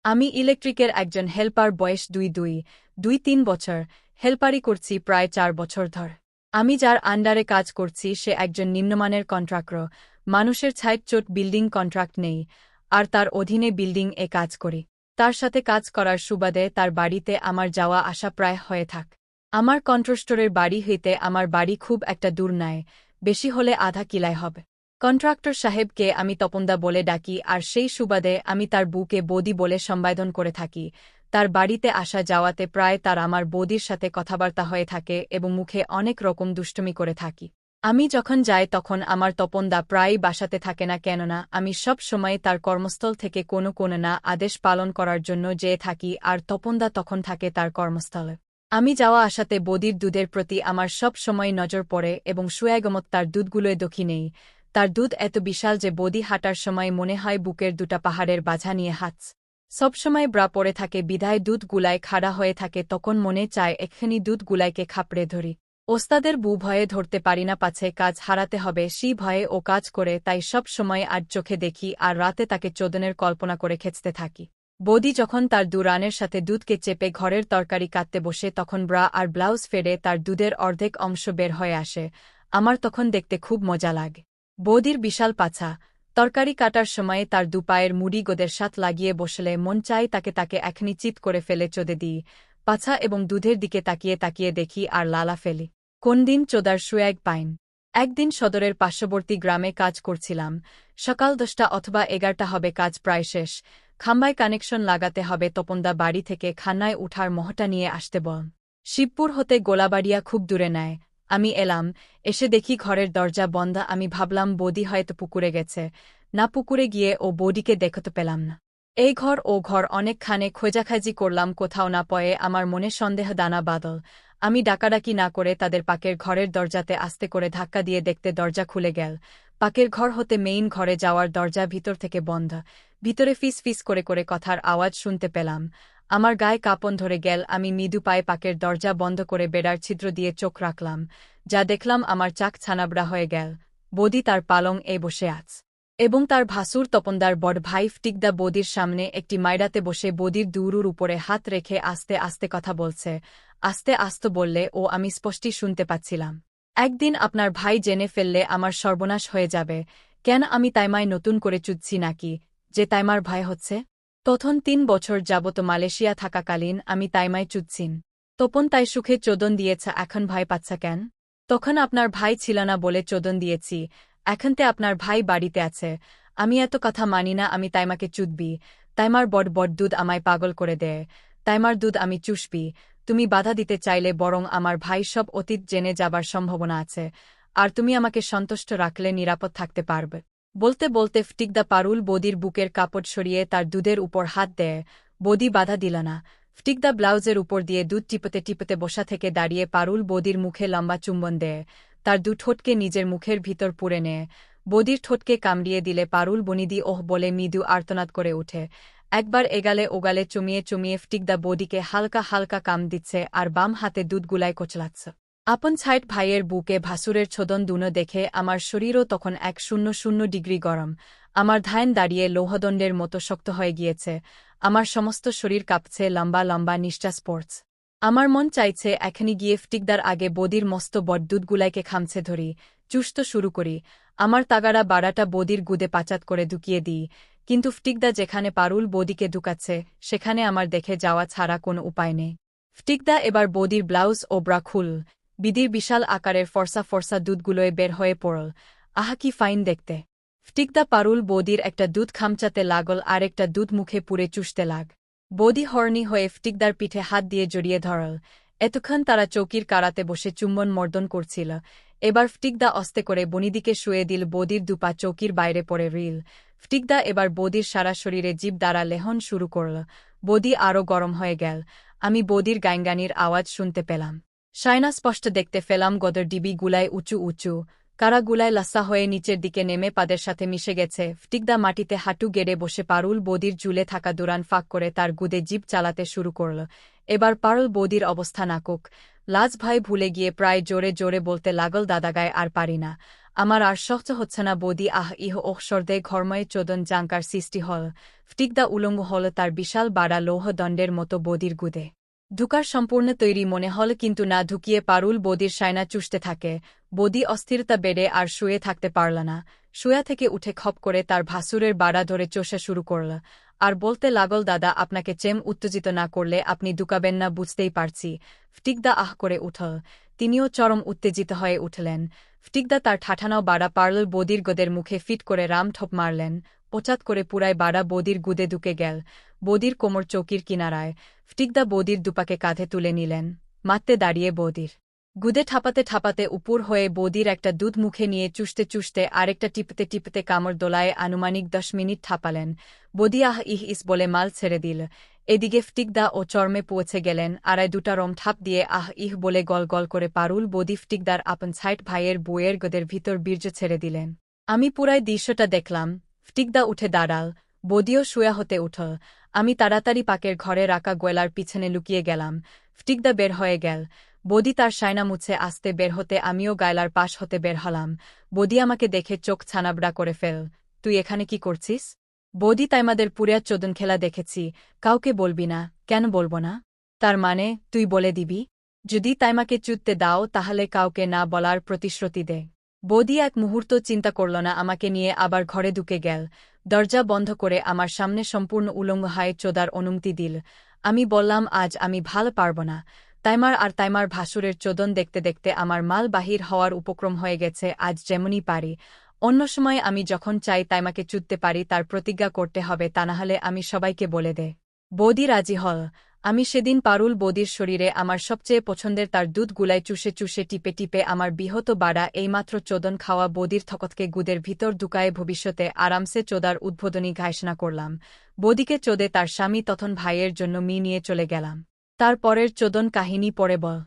আমি ইলেকট্রিকের একজন হেল্পার, বয়স 2-3 বছর। হেল্পারি করছি প্রায় 4 বছর ধর। আমি যার আন্ডারে কাজ করছি সে একজন নিম্নমানের কন্ট্রাক্টর। মানুষের ছাইট-চোট বিল্ডিং কন্ট্রাক্ট নেই, আর তার অধীনে বিল্ডিং এ কাজ করি। তার সাথে কাজ করার সুবাদে তার বাড়িতে আমার যাওয়া আসা প্রায় হয়ে থাক। আমার কন্ট্রাক্টরের বাড়ি হইতে আমার বাড়ি খুব একটা দূর নাই, বেশি হলে আধা কিলাই হবে। কন্ট্রাক্টর সাহেবকে আমি তপনদা বলে ডাকি, আর সেই সুবাদে আমি তার বুকে বৌদি বলে সম্বোধন করে থাকি। তার বাড়িতে আসা যাওয়াতে প্রায় তার আমার বৌদির সাথে কথাবার্তা হয়ে থাকে এবং মুখে অনেক রকম দুষ্টুমি করে থাকি। আমি যখন যাই তখন আমার তপনদা প্রায়ই বাসাতে থাকে না, কেননা আমি সব সময় তার কর্মস্থল থেকে কোনো না আদেশ পালন করার জন্য যেয়ে থাকি, আর তপনদা তখন থাকে তার কর্মস্থলে। আমি যাওয়া আসাতে বৌদির দুধের প্রতি আমার সব সময় নজর পড়ে এবং সুয়াগমত তার দুধগুলোয় দখি নেই। তার দুধ এত বিশাল যে বৌদি হাঁটার সময় মনে হয় বুকের দুটা পাহাড়ের বাঝা নিয়ে হাঁটছে। সবসময় ব্রা পড়ে থাকে বিধায় দুধগুলায় খাড়া হয়ে থাকে, তখন মনে চায় এক্ষুনি দুধগুলাইকে খাপড়ে ধরি। ওস্তাদের বু ভয়ে ধরতে পারি না, পাছে কাজ হারাতে হবে সেই ভয়ে ও কাজ করে, তাই সব সময় আজ চোখে দেখি আর রাতে তাকে চোদনের কল্পনা করে খেঁচতে থাকি। বৌদি যখন তার রানের সাথে দুধকে চেপে ঘরের তরকারি কাটতে বসে তখন ব্রা আর ব্লাউজ ফেড়ে তার দুধের অর্ধেক অংশ বের হয়ে আসে। আমার তখন দেখতে খুব মজা লাগে। বৌদির বিশাল পাছা। তরকারি কাটার সময়ে তার দুপায়ের মুড়ি গোদের সাথ লাগিয়ে বসলে মন চাই তাকে এখনই চিৎ করে ফেলে চোদে দিই। পাছা এবং দুধের দিকে তাকিয়ে তাকিয়ে দেখি আর লালা ফেলি। কোন দিন চোদার সুয়াগ পাইন। একদিন সদরের পার্শ্ববর্তী গ্রামে কাজ করছিলাম। সকাল 10টা অথবা 11টা হবে, কাজ প্রায় শেষ। খাম্বায় কানেকশন লাগাতে হবে। তপনদা বাড়ি থেকে খান্নায় উঠার মহটা নিয়ে আসতে বল। শিবপুর হতে গোলাবাড়িয়া খুব দূরে নেয়। আমি এলাম, এসে দেখি ঘরের দরজা বন্ধ। আমি ভাবলাম বৌদি হয়তো পুকুরে গেছে। না, পুকুরে গিয়ে ও বৌদিকে দেখতে পেলাম না। এই ঘর ও ঘর অনেকখানে খোঁজাখাজি করলাম, কোথাও না পয়ে আমার মনে সন্দেহ দানা বাদল। আমি ডাকাডাকি না করে তাদের পাকের ঘরের দরজাতে আস্তে করে ধাক্কা দিয়ে দেখতে দরজা খুলে গেল। পাকের ঘর হতে মেইন ঘরে যাওয়ার দরজা ভিতর থেকে বন্ধ। ভিতরে ফিস ফিস করে কথার আওয়াজ শুনতে পেলাম। আমার গায়ে কাঁপন ধরে গেল। আমি মৃদু পায়ে পাকের দরজা বন্ধ করে বেড়ার ছিদ্র দিয়ে চোখ রাখলাম। যা দেখলাম আমার চাক ছানাবড়া হয়ে গেল। বৌদি তার পালং এ বসে আছে এবং তার ভাসুর তপনদার বড় ভাই ফটিকদা বৌদির সামনে একটি মাইরাতে বসে বৌদির দুরুর উপরে হাত রেখে আস্তে আস্তে কথা বলছে। আস্তে আস্তে বললে ও আমি স্পষ্টই শুনতে পাচ্ছিলাম। একদিন আপনার ভাই জেনে ফেললে আমার সর্বনাশ হয়ে যাবে। কেন আমি তাইমায় নতুন করে চুদছি নাকি যে তাইমার ভয় হচ্ছে? তখন 3 বছর যাবত মালয়েশিয়া থাকাকালীন আমি তাইমায় চুদছিন। তপন তাই সুখে চোদন দিয়েছে, এখন ভয় পাচ্ছা কেন? তখন আপনার ভাই ছিল না বলে চোদন দিয়েছি, এখনতে আপনার ভাই বাড়িতে আছে। আমি এত কথা মানি না। আমি তাইমাকে চুদবি। তাইমার বড় বড় দুধ আমায় পাগল করে দেয়। তাইমার দুধ আমি চুষবি। তুমি বাধা দিতে চাইলে বরং আমার ভাই সব অতীত জেনে যাবার সম্ভাবনা আছে, আর তুমি আমাকে সন্তুষ্ট রাখলে নিরাপদ থাকতে পারবে। বলতে বলতে ফটিকদা পারুল বৌদির বুকের কাপড় সরিয়ে তার দুধের উপর হাত দেয়। বৌদি বাধা দিল না। ফটিকদা ব্লাউজের উপর দিয়ে দুধ টিপতে টিপতে বসা থেকে দাঁড়িয়ে পারুল বৌদির মুখে লম্বা চুম্বন দেয়। তার দু ঠোঁটকে নিজের মুখের ভিতর পুরে নেয়। বৌদির ঠোঁটকে কামড়িয়ে দিলে পারুল বনিদি ওহ বলে মৃদু আর্তনাদ করে ওঠে। একবার এগালে ওগালে চুমিয়ে চুমিয়ে ফটিকদা বৌদিকে হালকা হালকা কাম দিচ্ছে আর বাম হাতে দুধগুলায় কোচলাচ্ছে। আপন ছাইট ভাইয়ের বুকে ভাসুরের ছোদন দুনো দেখে আমার শরীরও তখন 100 ডিগ্রি গরম। আমার ধ্যান দাঁড়িয়ে লৌহদণ্ডের মতো শক্ত হয়ে গিয়েছে। আমার সমস্ত শরীর কাঁপছে, লম্বা লম্বা নিশ্বাস পড়ছে। আমার মন চাইছে এখনই গিয়ে ফটিকদার আগে বৌদির মস্ত বড় দুধগুলাইকে খামছে ধরি, চুষতে শুরু করি। আমার তাগাড়া বাড়াটা বৌদির গুদে পাচাত করে ঢুকিয়ে দিই। কিন্তু ফটিকদা যেখানে পারুল বৌদিকে ঢুকাচ্ছে সেখানে আমার দেখে যাওয়া ছাড়া কোনো উপায় নেই। ফটিকদা এবার বৌদির ব্লাউজ ও ব্রা খুল। বিদির বিশাল আকারের ফর্সা ফর্সা দুধগুলোয় বের হয়ে পড়ল। আহা, কি ফাইন দেখতে! ফটিকদা পারুল বৌদির একটা দুধ খামচাতে লাগল আর একটা দুধ মুখে পুরে চুষতে লাগ। বৌদি হর্নি হয়ে ফটিকদার পিঠে হাত দিয়ে জড়িয়ে ধরল। এতক্ষণ তারা চৌকির কারাতে বসে চুম্বন মর্দন করছিল। এবার ফটিকদা অস্তে করে বনিদিকে শুয়ে দিল। বৌদির দুপা চৌকির বাইরে পড়ে রিল। ফটিকদা এবার বৌদির সারা শরীরে জিভ দ্বারা লেহন শুরু করল। বৌদি আরও গরম হয়ে গেল। আমি বৌদির গাইনগানির আওয়াজ শুনতে পেলাম। শায়না স্পষ্ট দেখতে পেলাম গদর ডিবি গুলায় উঁচু উঁচু, কারা গুলায় লাসা হয়ে নিচের দিকে নেমে পাদের সাথে মিশে গেছে। ফটিকদা মাটিতে হাঁটু গেড়ে বসে পারুল বৌদির জুলে থাকা দুরান ফাঁক করে তার গুদে জিভ চালাতে শুরু করল। এবার পারুল বৌদির অবস্থা নাকুক। লাজ ভয় ভুলে গিয়ে প্রায় জোরে জোরে বলতে লাগল, দাদাগায় আর পারি না, আমার আর সহ্য হচ্ছে না বৌদি ইহ অক্ষরদে ঘরময়ে চোদন জাঙ্কার সৃষ্টি হল ফটিকদা উলঙ্গ হল তার বিশাল বাড়া লৌহদণ্ডের মতো বৌদির গুদে ঢুকার সম্পূর্ণ তৈরি মনে হল কিন্তু না ঢুকিয়ে পারুল বৌদির সায়না চুষতে থাকে বৌদি অস্থিরতা বেড়ে আর শুয়ে থাকতে পারল না শুয়া থেকে উঠে খপ করে তার ভাসুরের বাড়া ধরে চষা শুরু করল আর বলতে লাগল দাদা আপনাকে চেম উত্তেজিত না করলে আপনি দুকাবেন না বুঝতেই পারছি ফটিকদা করে উঠল তিনিও চরম উত্তেজিত হয়ে উঠলেন ফটিকদা তার ঠাঠানাও বাড়া পারল বৌদির গোদের মুখে ফিট করে রাম ঠোপ মারলেন পোচাত করে পুরায় বাড়া বৌদির গুদে ঢুকে গেল বৌদির কোমর চৌকির কিনারায় ফটিকদা বৌদির দুপাকে কাঁধে তুলে নিলেন মারতে দাঁড়িয়ে বৌদির গুদে ঠাপাতে ঠাপাতে উপর হয়ে বৌদির একটা দুধ মুখে নিয়ে চুষতে চুষতে আরেকটা টিপতে টিপতে কামড় দোলায় আনুমানিক 10 মিনিট ঠাপালেন বৌদি ইস বলে মাল ছেড়ে দিল এদিকে ফটিকদা ও চর্মে পৌঁছে গেলেন আড়াই দুটা রম ঠাপ দিয়ে ইহ বলে গল গল করে পারুল বৌদি ফটিকদার আপন ছাইট ভাইয়ের বইয়ের গোদের ভিতর বীর্য ছেড়ে দিলেন আমি পুরাই দৃশ্যটা দেখলাম ফটিকদা উঠে দাঁড়াল বৌদিও শুয়া হতে উঠল আমি তাড়াতাড়ি পাকের ঘরে রাখা গয়লার পিছনে লুকিয়ে গেলাম ফটিকদা বের হয়ে গেল বৌদি তার সায়না মুছে আসতে বের হতে আমিও গায়লার পাশ হতে বের হলাম বৌদি আমাকে দেখে চোখ ছানাবড়া করে ফেল তুই এখানে কি করছিস বৌদি তাইমাদের পুরিয়া চোদন খেলা দেখেছি কাউকে বলবি না কেন বলবো না তার মানে তুই বলে দিবি যদি তাইমাকে চুদতে দাও তাহলে কাউকে না বলার প্রতিশ্রুতি দে বৌদি এক মুহূর্ত চিন্তা করল না আমাকে নিয়ে আবার ঘরে ঢুকে গেল দরজা বন্ধ করে আমার সামনে সম্পূর্ণ উলঙ্গ হায়ে চোদার অনুমতি দিল আমি বললাম আজ আমি ভাল পারব না তাইমার আর তাইমার ভাসুরের চোদন দেখতে দেখতে আমার মাল বাহির হওয়ার উপক্রম হয়ে গেছে আজ যেমনই পারি অন্য সময় আমি যখন চাই তাইমাকে চুদতে পারি তার প্রতিজ্ঞা করতে হবে তা নাহলে আমি সবাইকে বলে দে বৌদি রাজি হল আমি সেদিন পারুল বৌদির শরীরে আমার সবচেয়ে পছন্দের তার দুধ গুলাই চুষে চুষে টিপে টিপে আমার বিহত বাড়া এইমাত্র চোদন খাওয়া বৌদির থকতকে গুদের ভিতর ঢুকায়ে ভবিষ্যতে আরামসে চোদার উদ্বোধনী ঘোষণা করলাম বৌদিকে চোদে তার স্বামী তখন ভাইয়ের জন্য নিয়ে চলে গেলাম তার পরের চোদন কাহিনী পরে বল।